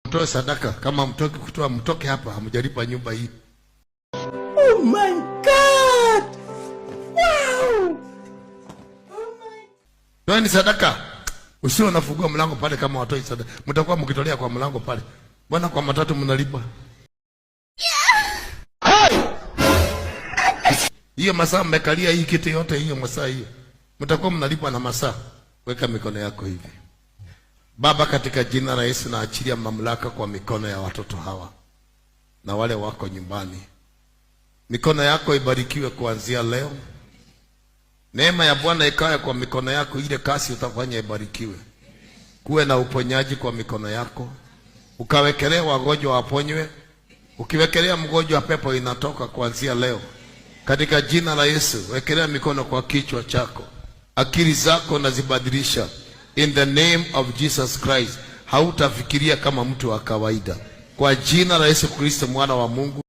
Mtoe sadaka, kama mtoke kutoa mtoke hapa, hamjalipa nyumba hii. Oh my God! Wow! Toeni sadaka. Usio nafungua mlango pale kama watoi sadaka. Mtakuwa mkitolea kwa mlango pale. Bwana kwa matatu mnalipa. Hiyo masaa mmekalia hii kiti yote hiyo masaa hiyo. Mtakuwa mnalipa na masaa. Weka mikono yako hivi. Baba, katika jina la Yesu naachilia mamlaka kwa mikono ya watoto hawa na wale wako nyumbani. Mikono yako ibarikiwe kuanzia leo. Neema ya Bwana ikae kwa mikono yako, ile kasi utafanya ibarikiwe. Kuwe na uponyaji kwa mikono yako. Ukawekelea wagonjwa waponywe. Ukiwekelea mgonjwa pepo inatoka kuanzia leo. Katika jina la Yesu, wekelea mikono kwa kichwa chako. Akili zako nazibadilisha. In the name of Jesus Christ. Hautafikiria kama mtu wa kawaida. Kwa jina la Yesu Kristo mwana wa Mungu.